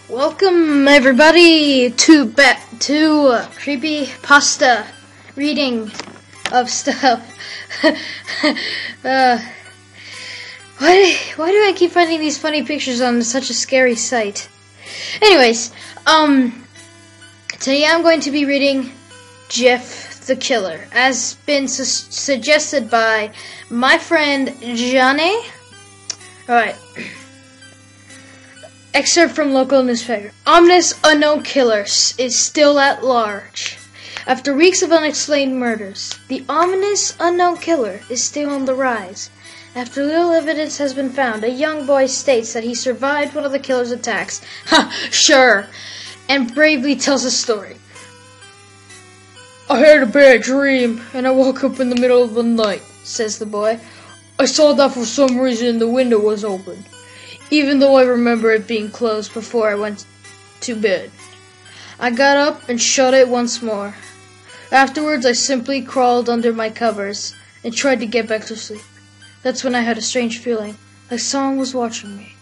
Welcome everybody to creepypasta reading of stuff. Why do I keep finding these funny pictures on such a scary site? Anyways, today I'm going to be reading Jeff the Killer, as been suggested by my friend Johnny. Alright. Excerpt from local newspaper. Ominous unknown killer is still at large. After weeks of unexplained murders, the ominous unknown killer is still on the rise. After little evidence has been found, a young boy states that he survived one of the killer's attacks. Ha! Sure! And bravely tells a story. I had a bad dream, and I woke up in the middle of the night, says the boy. I saw that for some reason the window was open, even though I remember it being closed before I went to bed. I got up and shut it once more. Afterwards, I simply crawled under my covers and tried to get back to sleep. That's when I had a strange feeling, like someone was watching me.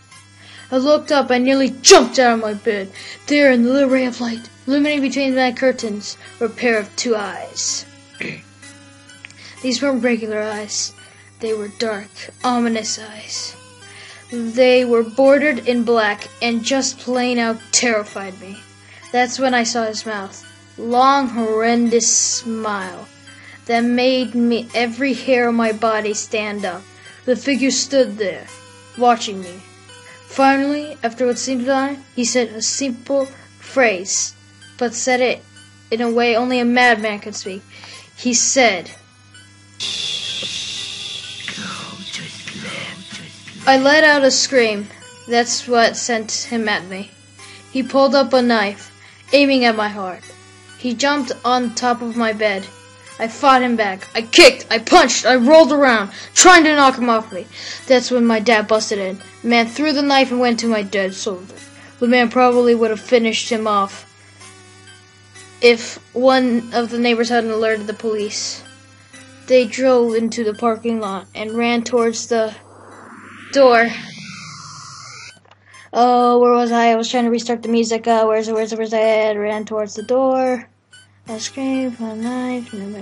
I looked up and nearly jumped out of my bed. There, in the little ray of light, illuminating between my curtains, were a pair of two eyes. These weren't regular eyes. They were dark, ominous eyes. They were bordered in black and just plain out terrified me. That's when I saw his mouth. Long, horrendous smile that made me every hair on my body stand up. The figure stood there, watching me. Finally, after what seemed time, he said a simple phrase, but said it in a way only a madman could speak. He said, I let out a scream. That's what sent him at me. He pulled up a knife, aiming at my heart. He jumped on top of my bed. I fought him back. I kicked, I punched, I rolled around, trying to knock him off me. That's when my dad busted in. The man threw the knife and went to my dead soldier. The man probably would have finished him off if one of the neighbors hadn't alerted the police. They drove into the parking lot and ran towards the door. Oh, where was I? I was trying to restart the music. Where's it? I ran towards the door. I screamed, my knife, and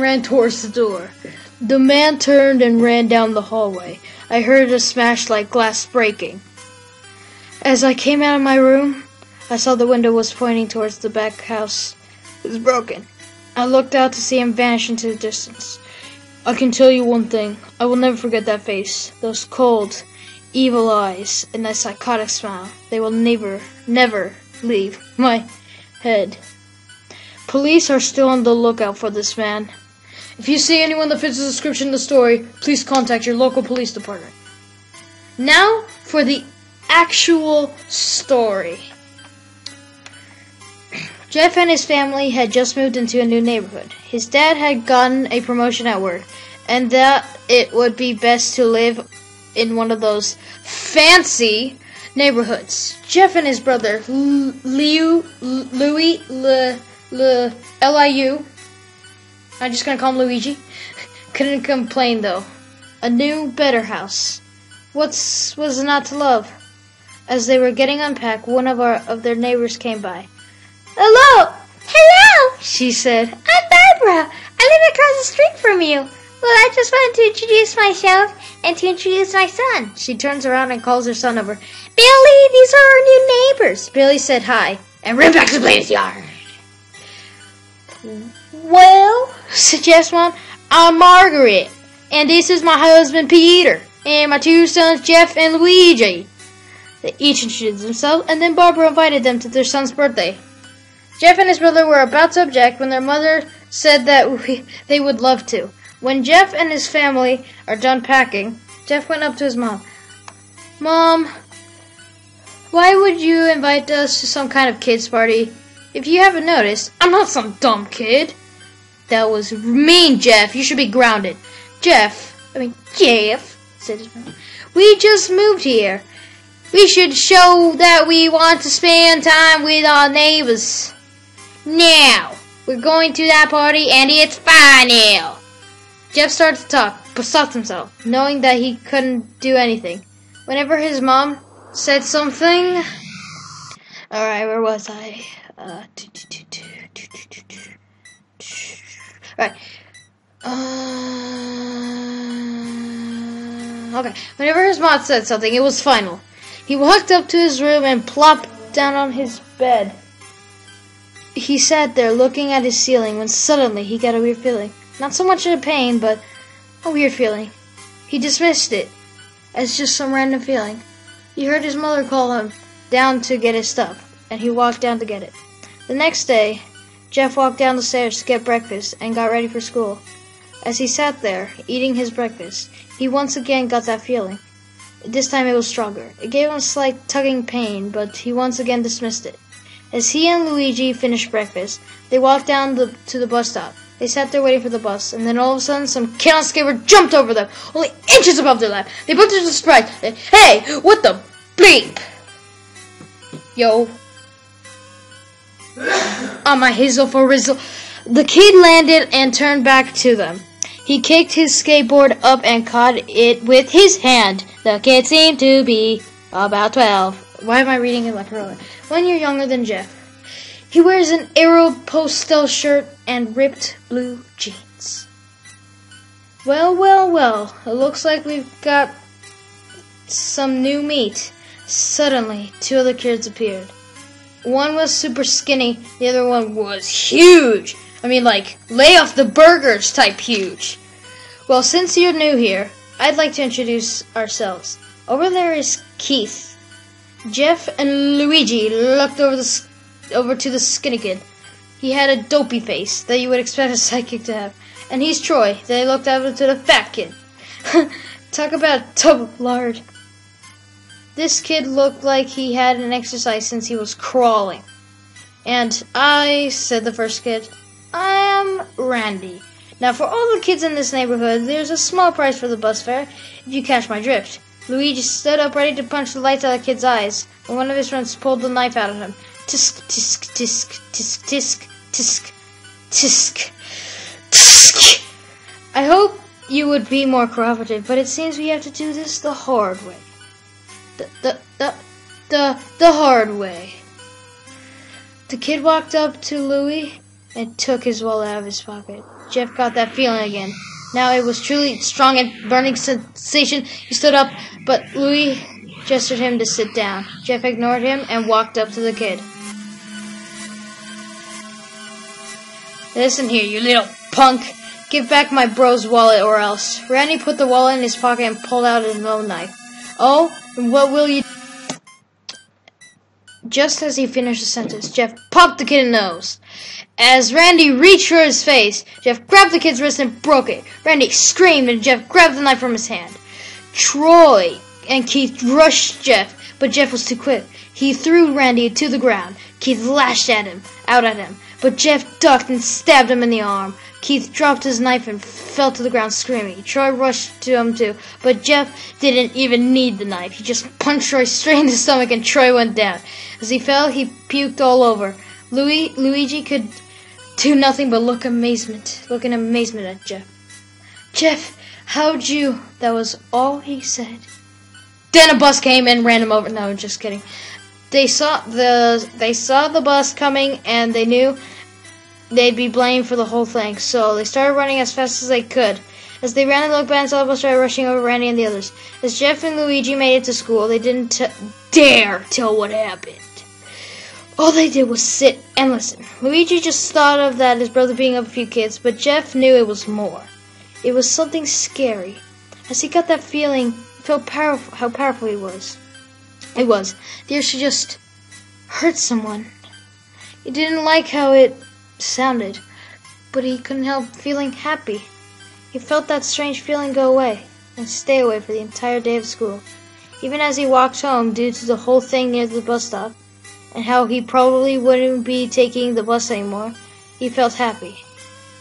ran towards the door. The man turned and ran down the hallway. I heard a smash like glass breaking. As I came out of my room, I saw the window was pointing towards the back house. It was broken. I looked out to see him vanish into the distance. I can tell you one thing. I will never forget that face. Those cold, evil eyes, and that psychotic smile. They will never leave my head. Police are still on the lookout for this man. If you see anyone that fits the description of the story, please contact your local police department. Now for the actual story. Jeff and his family had just moved into a new neighborhood. His dad had gotten a promotion at work, and that it would be best to live in one of those fancy neighborhoods. Jeff and his brother, Liu, L-I-U, I'm just going to call him Luigi, couldn't complain though. A new, better house. What was not to love? As they were getting unpacked, one of their neighbors came by. Hello, she said. I'm Barbara. I live across the street from you. Well, I just wanted to introduce myself and to introduce my son. She turns around and calls her son over. Billy, these are our new neighbors. Billy said hi and ran back to play in his yard. Well, said Jeff's mom, I'm Margaret, and this is my husband Peter, and my two sons Jeff and Luigi. They each introduced themselves, and then Barbara invited them to their son's birthday. Jeff and his brother were about to object when their mother said that they would love to. When Jeff and his family are done packing, Jeff went up to his mom. Mom, why would you invite us to some kind of kids party? If you haven't noticed, I'm not some dumb kid. That was mean, Jeff. You should be grounded. Jeff, said his mom. We just moved here. We should show that we want to spend time with our neighbors. Now, we're going to that party and it's final. Jeff started to talk, but stopped himself, knowing that he couldn't do anything. Whenever his mom said something. Alright, where was I? Right. Okay. Whenever his mom said something, it was final. He walked up to his room and plopped down on his bed. He sat there looking at his ceiling when suddenly he got a weird feeling. Not so much a pain, but a weird feeling. He dismissed it as just some random feeling. He heard his mother call him down to get his stuff, and he walked down to get it. The next day, Jeff walked down the stairs to get breakfast and got ready for school. As he sat there, eating his breakfast, he once again got that feeling. This time it was stronger. It gave him a slight tugging pain, but he once again dismissed it. As he and Luigi finished breakfast, they walked down to the bus stop. They sat there waiting for the bus, and then all of a sudden, some kid on a skateboard jumped over them, only inches above their lap. They both into surprise. Hey, what the bleep? Yo. On my hizzle for rizzle. The kid landed and turned back to them. He kicked his skateboard up and caught it with his hand. The kid seemed to be about 12. Why am I reading it like earlier? 1 year younger than Jeff. He wears an Aeropostale shirt and ripped blue jeans. Well, well, well. It looks like we've got some new meat. Suddenly, 2 other kids appeared. One was super skinny. The other one was huge. I mean, like, lay off the burgers type huge. Well, since you're new here, I'd like to introduce ourselves. Over there is Keith. Jeff and Luigi looked over to the skinny kid. He had a dopey face that you would expect a psychic to have. And he's Troy. They looked over to the fat kid. Talk about a tub of lard. This kid looked like he hadn't exercised since he was crawling. And I, said the first kid, I am Randy. Now, for all the kids in this neighborhood, there's a small price for the bus fare, if you catch my drift. Luigi stood up ready to punch the lights out of the kid's eyes, when one of his friends pulled the knife out of him. Tisk, tisk, tisk, tisk, tisk, tisk, tisk, tisk. I hope you would be more cooperative, but it seems we have to do this the hard way. The hard way. The kid walked up to Louie and took his wallet out of his pocket. Jeff got that feeling again. Now it was truly strong and burning sensation. He stood up, but Louie gestured him to sit down. Jeff ignored him and walked up to the kid. Listen here, you little punk. Give back my bro's wallet or else. Randy put the wallet in his pocket and pulled out his own knife. Oh, and what will you... Just as he finished the sentence, Jeff popped the kid in the nose. As Randy reached for his face, Jeff grabbed the kid's wrist and broke it. Randy screamed and Jeff grabbed the knife from his hand. Troy and Keith rushed Jeff, but Jeff was too quick. He threw Randy to the ground. Keith lashed out at him, but Jeff ducked and stabbed him in the arm. Keith dropped his knife and fell to the ground screaming. Troy rushed to him too, but Jeff didn't even need the knife. He just punched Troy straight in the stomach and Troy went down. As he fell, he puked all over. Luigi could do nothing but look in amazement at Jeff. Jeff, how'd you... That was all he said. Then a bus came and ran him over. No, just kidding. They saw the bus coming and they knew they'd be blamed for the whole thing. So they started running as fast as they could. As they ran and looked back and saw the bus started rushing over Randy and the others. As Jeff and Luigi made it to school, they didn't dare tell what happened. All they did was sit and listen. Luigi just thought of that his brother being up a few kids, but Jeff knew it was more. It was something scary. As he got that feeling, he felt how powerful he was. It was. The urge to just hurt someone. He didn't like how it sounded, but he couldn't help feeling happy. He felt that strange feeling go away and stay away for the entire day of school. Even as he walked home due to the whole thing near the bus stop, and how he probably wouldn't be taking the bus anymore, he felt happy.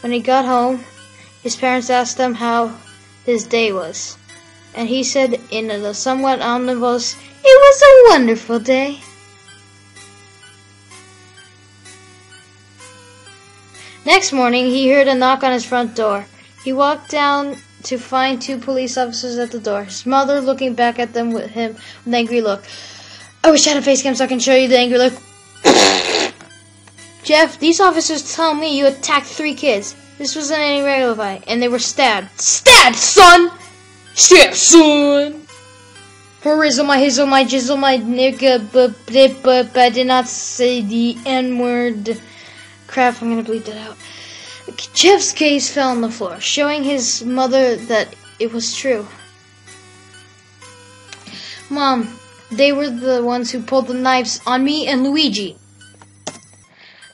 When he got home, his parents asked him how his day was, and he said in a somewhat ominous voice, "It was a wonderful day." Next morning, he heard a knock on his front door. He walked down to find 2 police officers at the door, his mother looking back at them with him with an angry look. I wish I had a face cam so I can show you the angry look. Jeff, these officers tell me you attacked 3 kids. This wasn't any regular fight, and they were stabbed. Stabbed, son! Stabbed, son! For rizzle, my hizzle, my jizzle, my nigga, but I did not say the N-word. Crap, I'm gonna bleep that out. Jeff's gaze fell on the floor, showing his mother that it was true. Mom, they were the ones who pulled the knives on me and Luigi.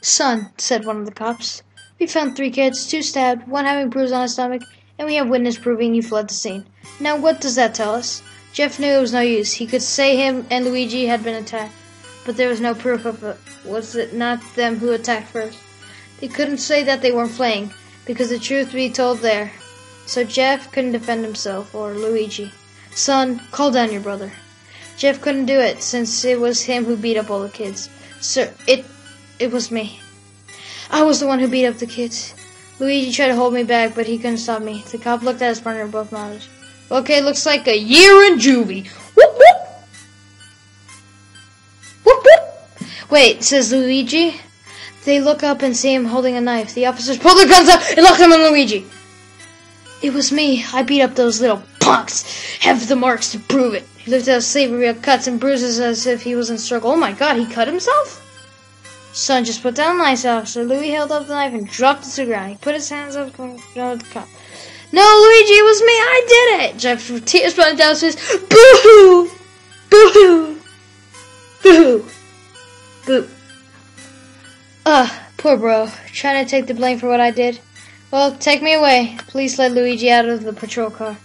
Son, said one of the cops, we found 3 kids, 2 stabbed, 1 having bruises on his stomach, and we have witness proving you fled the scene. Now what does that tell us? Jeff knew it was no use. He could say him and Luigi had been attacked, but there was no proof of it. Was it not them who attacked first? They couldn't say that they weren't fleeing, because the truth would be told there. So Jeff couldn't defend himself, or Luigi. Son, call down your brother. Jeff couldn't do it, since it was him who beat up all the kids. Sir, it was me. I was the one who beat up the kids. Luigi tried to hold me back, but he couldn't stop me. The cop looked at his partner and both nodded. Okay, looks like a year in juvie. Whoop, whoop. Whoop, whoop. Wait, says Luigi. They look up and see him holding a knife. The officers pull their guns out and lock them on Luigi. It was me. I beat up those little punks. Have the marks to prove it. He looked at his sleeve and revealed cuts and bruises as if he was in a struggle. Oh my god, he cut himself? Son, just put down the knife, officer. Louis held up the knife and dropped it to the ground. He put his hands up and the cop. No, Luigi, it was me. I did it. Jeff, with tears running down his face. Boo-hoo! Boo-hoo! Boo-hoo! Boo. Poor bro. Trying to take the blame for what I did. Well, take me away. Police let Luigi out of the patrol car.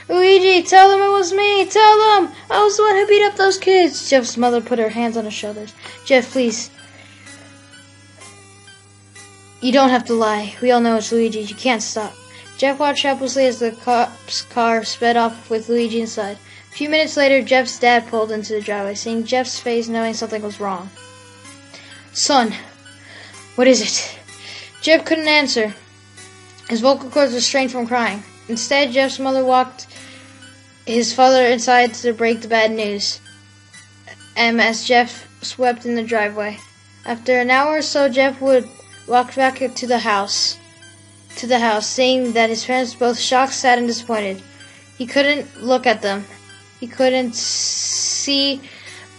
Luigi, tell them it was me. Tell them. I was the one who beat up those kids. Jeff's mother put her hands on his shoulders. Jeff, please. You don't have to lie. We all know it's Luigi. You can't stop. Jeff watched helplessly as the cop's car sped off with Luigi inside. A few minutes later, Jeff's dad pulled into the driveway, seeing Jeff's face, knowing something was wrong. Son, what is it? Jeff couldn't answer. His vocal cords were strained from crying. Instead, Jeff's mother walked his father inside to break the bad news. As Jeff swept in the driveway. After an hour or so, Jeff would walk back to the house, seeing that his parents were both shocked, sad, and disappointed. He couldn't look at them. He couldn't see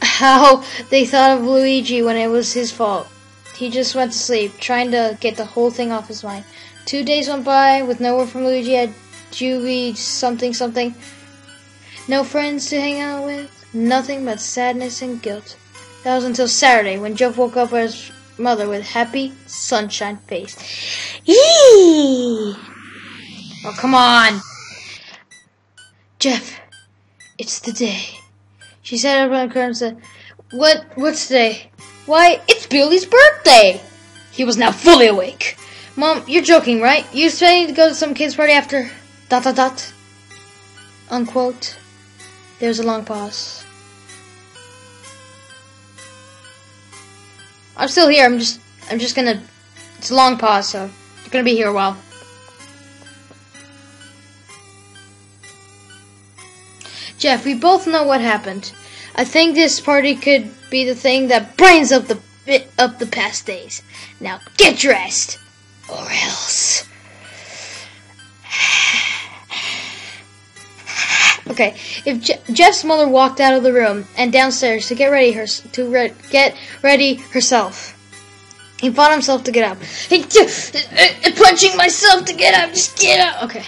how they thought of Luigi when it was his fault. He just went to sleep, trying to get the whole thing off his mind. 2 days went by with no word from Luigi at juvie something. No friends to hang out with. Nothing but sadness and guilt. That was until Saturday, when Jeff woke up with his mother with happy, sunshine face. Eee! Oh, come on! Jeff, it's the day. She sat up on the curtain and said, What's today? Why, it's Billy's birthday! He was now fully awake. Mom, you're joking, right? You expecting to go to some kid's party after ... Unquote. There was a long pause. I'm still here. I'm just gonna. It's a long pause, so you're gonna be here a while. Jeff, we both know what happened. I think this party could be the thing that brightens up the past days. Now get dressed, or else. Okay, if Jeff's mother walked out of the room and downstairs to get ready herself, he fought himself to get up. Punching myself to get up, just get up. Okay,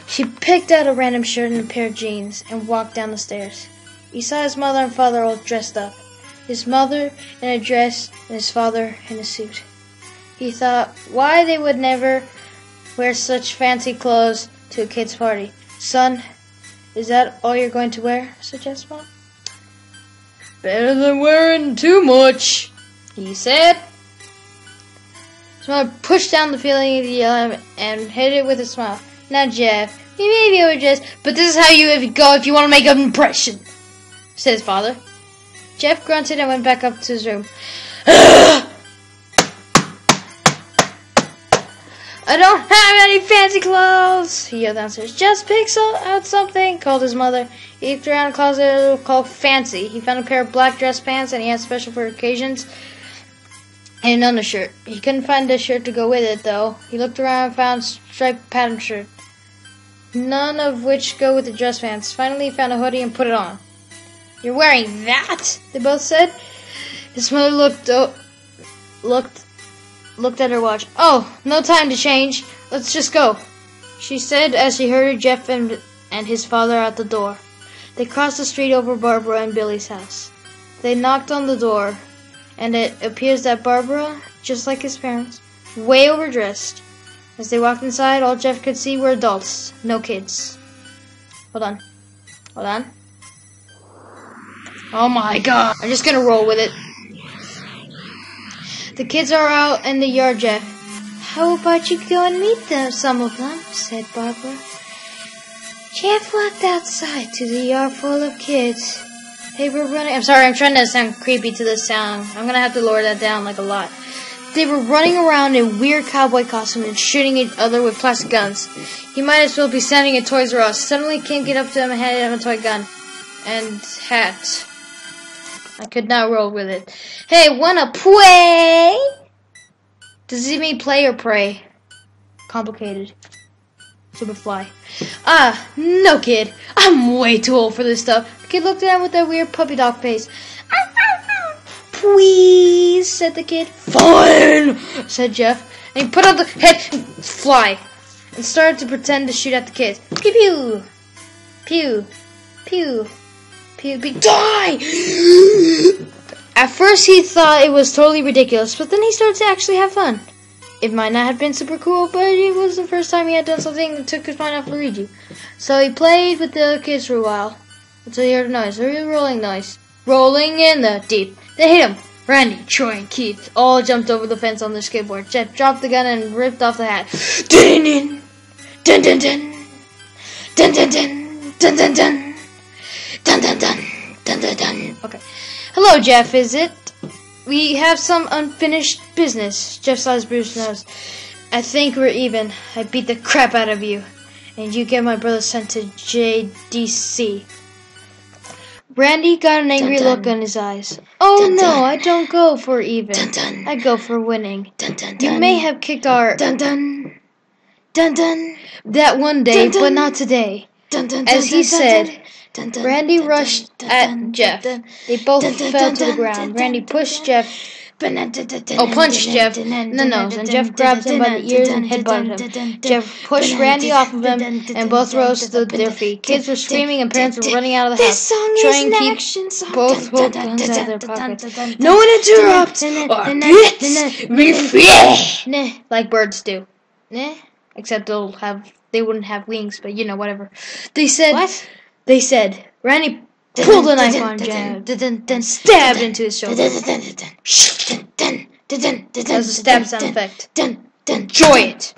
she picked out a random shirt and a pair of jeans and walked down the stairs. He saw his mother and father all dressed up. His mother in a dress and his father in a suit. He thought why they would never wear such fancy clothes to a kid's party. Son, is that all you're going to wear? Said Jeff's mom. Better than wearing too much, he said. His mother pushed down the feeling of the yellow and hit it with a smile. Now, Jeff, you may be overdressed, but this is how you go if you want to make an impression, said his father. Jeff grunted and went back up to his room. I don't have any fancy clothes, he yelled downstairs. Just pick out something, called his mother. He looked around the closet called fancy. He found a pair of black dress pants and he had special for occasions and an undershirt. He couldn't find a shirt to go with it, though. He looked around and found a striped pattern shirt, none of which go with the dress pants. Finally, he found a hoodie and put it on. You're wearing that? They both said. His mother looked at her watch. Oh, no time to change. Let's just go, she said as she hurried Jeff and his father out the door. They crossed the street over Barbara and Billy's house. They knocked on the door, and it appears that Barbara, just like his parents, way overdressed. As they walked inside, all Jeff could see were adults, no kids. Hold on. Oh my god. I'm just gonna roll with it. The kids are out in the yard, Jeff. How about you go and meet them, some of them, said Barbara. Jeff walked outside to the yard full of kids. They were running. I'm sorry, I'm trying to sound creepy to this sound. I'm gonna have to lower that down like a lot. They were running around in weird cowboy costumes and shooting each other with plastic guns. He might as well be standing at Toys R Us. Suddenly, Kim came up to him and handed him a toy gun and hat. I could not roll with it. Hey, wanna play? Does he mean play or pray? Complicated. Superfly. Ah, no, kid. I'm way too old for this stuff. The kid looked at him with that weird puppy dog face. Please, said the kid. Fine, said Jeff. And he put on the head fly and started to pretend to shoot at the kids. Pew pew. Pew. Pew. Pew pew. Die! At first he thought it was totally ridiculous, but then he started to actually have fun. It might not have been super cool, but it was the first time he had done something that took his mind off Luigi. So he played with the other kids for a while, until he heard a noise, a real rolling noise. Rolling in the deep. They hit him. Randy, Troy, and Keith all jumped over the fence on their skateboard. Jeff dropped the gun and ripped off the hat. Dun dun dun dun dun dun dun dun dun dun dun dun dun dun dun. Okay. Hello, Jeff, is it? We have some unfinished business. Jeff saw his bruised nose. I think we're even. I beat the crap out of you. And you get my brother sent to JDC. Randy got an angry look in his eyes. Oh no, I don't go for even. I go for winning. You may have kicked our that one day, but not today. As he said, Randy rushed at Jeff. They both fell to the ground. Randy pushed Jeff. Punched Jeff in the nose, and Jeff grabbed him by the ears and headbutted him. Jeff pushed Randy off of him, and both rose to their feet. Kids were screaming, and parents were running out of the house, trying to keep both hold guns out of their pockets. No one interrupt! Like birds do. Except they wouldn't have wings, but you know, whatever. They said, Randy pulled a knife on Jeff, then stabbed into his shoulder. That was a stab sound effect. Enjoy it.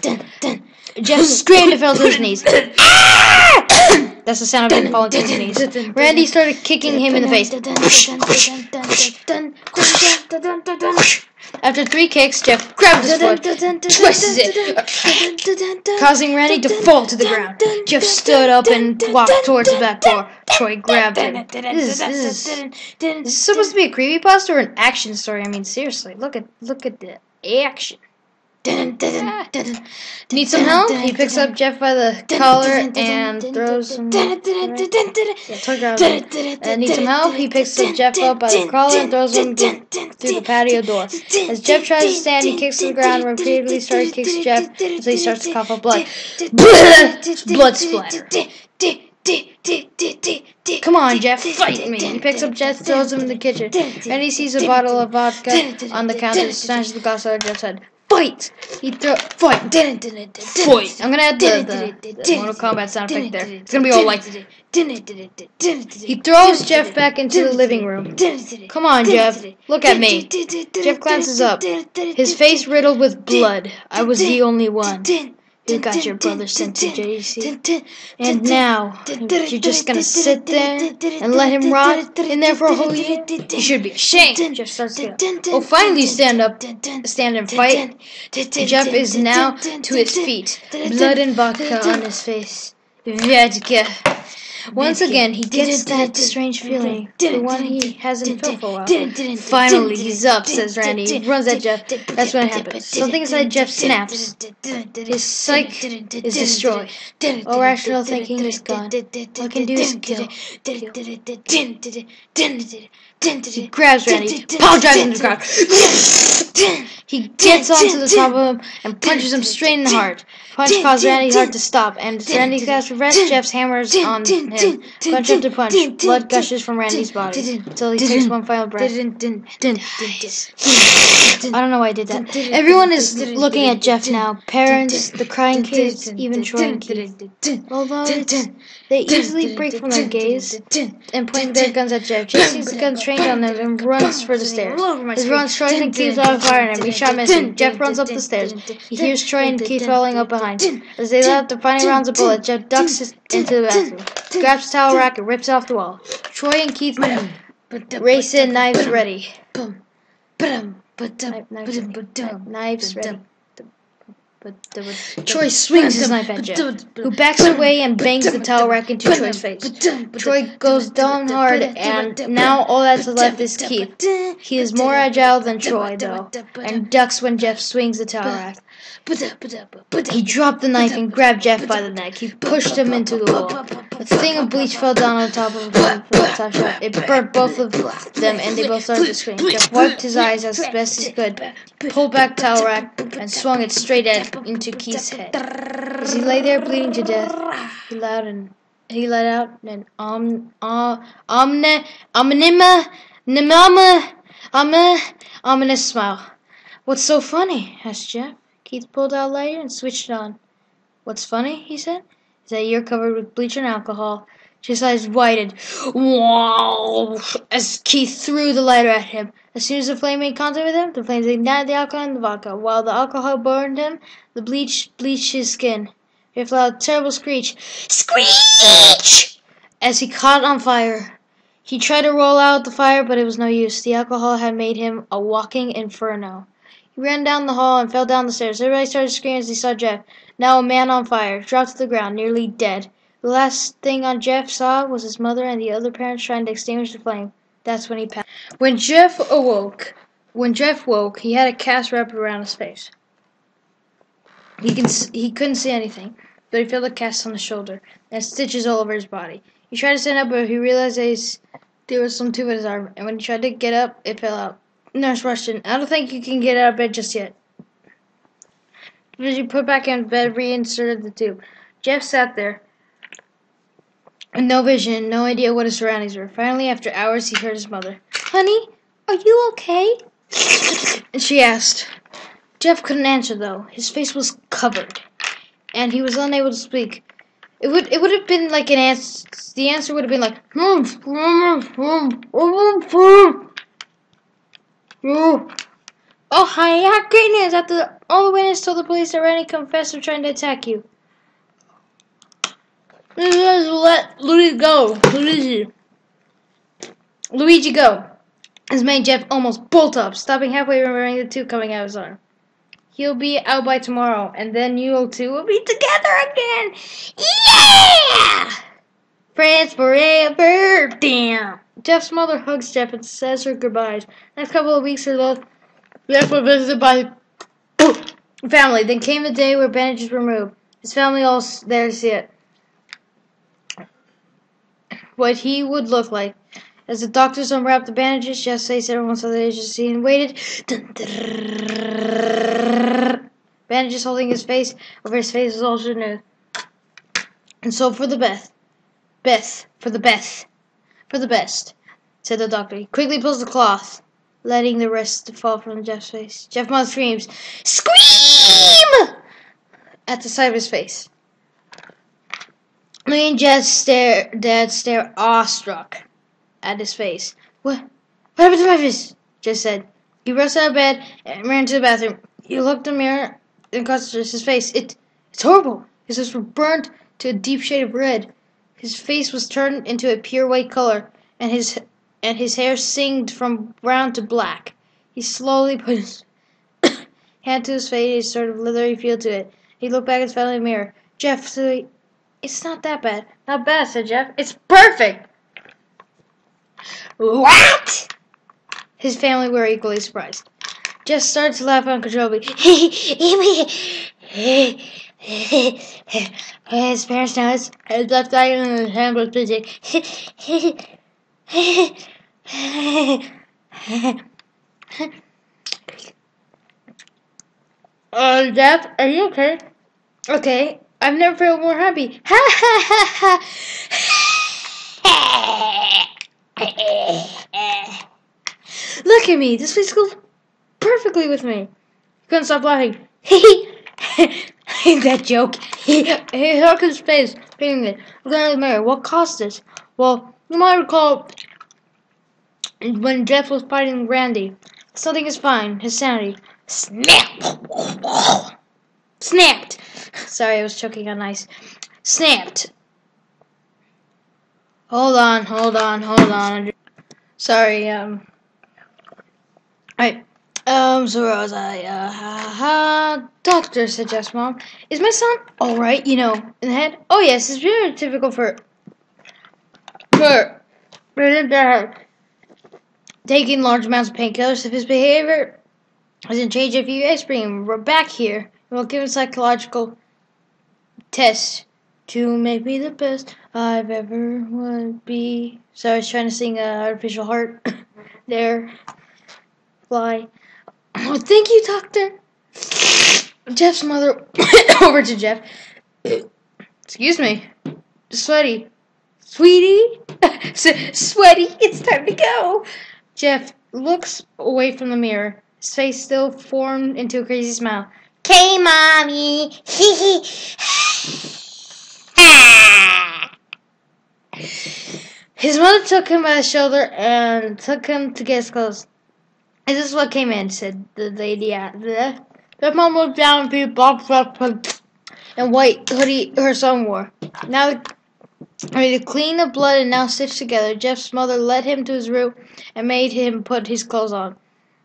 Jeff screamed and fell to his knees. That's the sound of him falling to his knees. Randy started kicking him in the face. After 3 kicks, Jeff grabbed his foot, twisted it, causing Randy to fall to the ground. Jeff stood up and walked towards the back door. Troy grabbed him. This is supposed to be a creepypasta or an action story. I mean, seriously, look at the action. Need some help? He picks up Jeff by the collar and throws him. Troy grabs him. Need some help? He picks up Jeff up by the collar and throws him through the patio door. As Jeff tries to stand, he kicks to the ground and repeatedly kicks Jeff until he starts to cough up blood. Blood splatter. Come on, Jeff, fight me. He picks up Jeff, throws him in the kitchen. And he sees a bottle of vodka on the counter and smashes the glass out of Jeff's head. Fight! Fight! Fight! I'm gonna add the Mortal Kombat sound effect there. It's gonna be all like. He throws Jeff back into the living room. Come on, Jeff. Look at me. Jeff glances up. His face riddled with blood. I was the only one. You got your brother sent to JC. And now, you're just gonna sit there and let him rot in there for a whole year? You should be ashamed. Jeff starts to go. Oh, finally stand and fight. Jeff is now to his feet, blood and vodka on his face. Vodka. Once again, he gets that strange feeling, the one he hasn't felt for a while. Finally, he's up, says Randy. He runs at Jeff. That's when it happens. Something inside Jeff snaps. His psyche is destroyed. All rational thinking is gone. All he can do is kill. He grabs Randy, power drives him to the ground. He gets onto the top of him and punches him straight in the heart. Punch causes Randy's heart to stop, and as Randy grasps for breath, Jeff's hammers on him. Punch after punch, blood gushes from Randy's body until he takes one final breath. I don't know why I did that. Everyone is looking at Jeff now. Parents, the crying kids, even Troy and Keith. Although they easily break from their gaze and point their guns at Jeff. Jeff sees the guns trained on them and runs for the stairs. His run, Troy and Keith are firing him. Each shot missing. Jeff runs up the stairs. He hears Troy and Keith falling up behind. As they let out the final rounds of bullets, Jeff ducks into the bathroom, grabs a towel rack, and rips it off the wall. Troy and Keith race in, knives ready. Knives ready. Troy swings his knife at Jeff, who backs away and bangs the towel rack into Troy's face. Troy goes down hard, and now all that's left is Keith. He is more agile than Troy, though, and ducks when Jeff swings the towel rack. He dropped the knife and grabbed Jeff by the neck. He pushed him into the wall. A thing of bleach fell down on top of him from the top shelf. It burnt both of them, and they both started to scream. Jeff wiped his eyes as best he could, pulled back towel rack, and swung it straight into Keith's head. As he lay there bleeding to death, he let out an ominous smile. "What's so funny?" asked Jeff. Keith pulled out a lighter and switched it on. "What's funny," he said, "is that you're covered with bleach and alcohol." Jeff's eyes widened. Wow! As Keith threw the lighter at him. As soon as the flame made contact with him, the flames ignited the alcohol and the vodka. While the alcohol burned him, the bleach bleached his skin. Jeff let out a terrible screech. Screech! As he caught on fire. He tried to roll out the fire, but it was no use. The alcohol had made him a walking inferno. He ran down the hall and fell down the stairs. Everybody started screaming as they saw Jeff, now a man on fire, dropped to the ground, nearly dead. The last thing Jeff saw was his mother and the other parents trying to extinguish the flame. That's when he passed. When Jeff woke, he had a cast wrapped around his face. He couldn't see anything, but he felt the cast on his shoulder and stitches all over his body. He tried to stand up, but he realized there was some tube in his arm, and when he tried to get up, it fell out. Nurse rushed in. "I don't think you can get out of bed just yet." As he put back in bed, reinserted the tube. Jeff sat there, with no vision, no idea what his surroundings were. Finally, after hours, he heard his mother. "Honey, are you okay?" And she asked. Jeff couldn't answer, though. His face was covered, and he was unable to speak. It would have been like an answer. The answer would have been like, "Oh, hi, I have great news. After all the witnesses told the police that Randy confessed to trying to attack you. Let Luigi go. Luigi go." This made Jeff almost bolt up, stopping halfway, remembering the tube coming out of his arm. "He'll be out by tomorrow, and then you two will be together again. Yeah! Friends forever. Damn." Jeff's mother hugs Jeff and says her goodbyes. Next couple of weeks or so, Jeff was visited by family. Then came the day where bandages were removed. His family all there to see it. What he would look like. As the doctors unwrapped the bandages, Jeff faced everyone saw the agency and waited. Bandages holding his face over his face was also new. "And so for the best, said the doctor. He quickly pulls the cloth, letting the rest fall from Jeff's face. Jeff Mott screams, "Scream!" at the sight of his face. Me and Dad stare awestruck at his face. What happened to my face?" Jeff said. He rushed out of bed and ran to the bathroom. He looked in the mirror and concentrated his face. It's It's horrible. His lips were burnt to a deep shade of red. His face was turned into a pure white color, and his hair singed from brown to black. He slowly put his hand to his face, a sort of leathery feel to it. He looked back at his family mirror. Jeff, so it's not that bad. Not bad, said Jeff. It's perfect. What? His family were equally surprised. Jeff started to laugh uncontrollably. His parents noticed his left eye and his hand was busy. Jeff, are you okay? Okay, I've never felt more happy. Ha ha ha ha! Look at me. This place goes perfectly with me. He couldn't stop laughing. That joke. He shook his face, feeling it. Looking at the mirror. What caused this? Well, you might recall when Jeff was fighting Randy. Something is fine. His sanity. Snapped. Sorry, I was choking on ice. Snapped. Hold on. Sorry, so where was I? Doctor, said Jeff's mom. Is my son alright, in the head? Oh, yes, it's very typical for taking large amounts of painkillers. If his behavior hasn't changed, if you guys bring him back here, and we'll give him psychological tests to make me the best I've ever would be. So I was trying to sing Artificial Heart there. Fly. Oh, thank you, doctor. Jeff's mother went over to Jeff. Excuse me. Sweaty. Sweetie? Sweaty, it's time to go. Jeff looks away from the mirror. His face still formed into a crazy smile. Okay, Mommy. His mother took him by the shoulder and took him to get his clothes. Is this what came in? Said the lady. Their mom looked down and white hoodie her son wore. Now ready to clean the blood and now stitched together. Jeff's mother led him to his room and made him put his clothes on.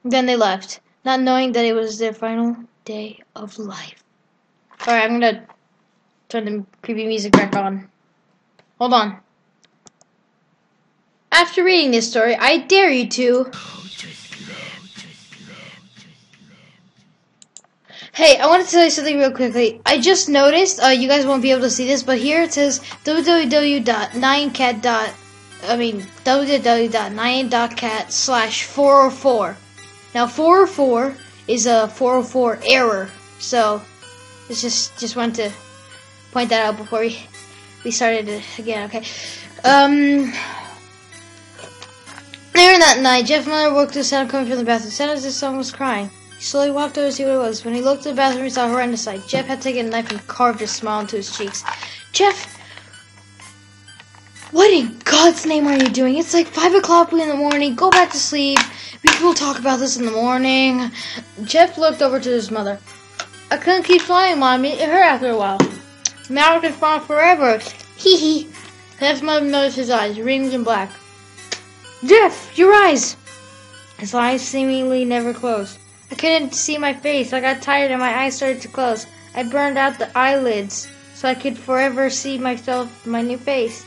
Then they left, not knowing that it was their final day of life. Alright, I'm gonna turn the creepy music back on. Hold on. After reading this story, I dare you to... Hey, I want to tell you something real quickly. I just noticed, you guys won't be able to see this, but here it says www.9cat/404. Now 404 is a 404 error, so it's just wanted to point that out before we started it again. Okay. Later that night, Jeff's mother woke to the sound coming from the bathroom. Sounded as if someone was crying. He slowly walked over to see what it was. When he looked at the bathroom, he saw a horrendous sight. Jeff had taken a knife and carved a smile into his cheeks. Jeff, what in God's name are you doing? It's like 5 o'clock in the morning. Go back to sleep. We will talk about this in the morning. Jeff looked over to his mother. I couldn't keep flying, Mommy. It hurt after a while. Now I can fly forever. Hee hee. Jeff's mother noticed his eyes, rings and black. Jeff, your eyes! His eyes seemingly never closed. I couldn't see my face. I got tired and my eyes started to close. I burned out the eyelids so I could forever see myself, my new face.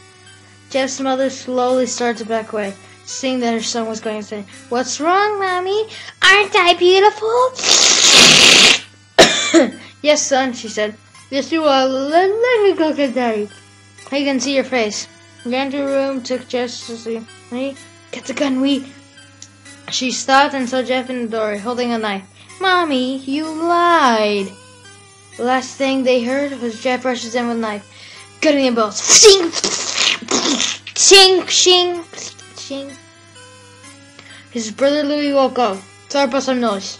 Jeff's mother slowly started to back away, seeing that her son was going to say, "What's wrong, Mommy? Aren't I beautiful?" "Yes, son," she said. "Yes, you are. Let me go get Daddy. I can see your face." He ran to her room, took Jeff to sleep. "Get the gun, She stopped and saw Jeff in the door, holding a knife. "Mommy, you lied." The last thing they heard was Jeff rushes in with a knife, cutting them both. Shing! Shing! Shing! Shing! His brother Louis woke up. Sorry about some noise.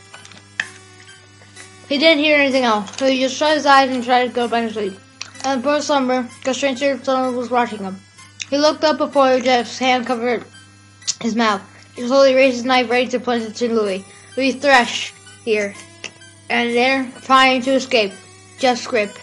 He didn't hear anything else, so he just shut his eyes and tried to go back to sleep. And poor slumber, because stranger someone was watching him. He looked up before Jeff's hand covered his mouth. He slowly raised his knife, ready to plunge it to Louis. Louis thrashed here and there, trying to escape Jeff's grip.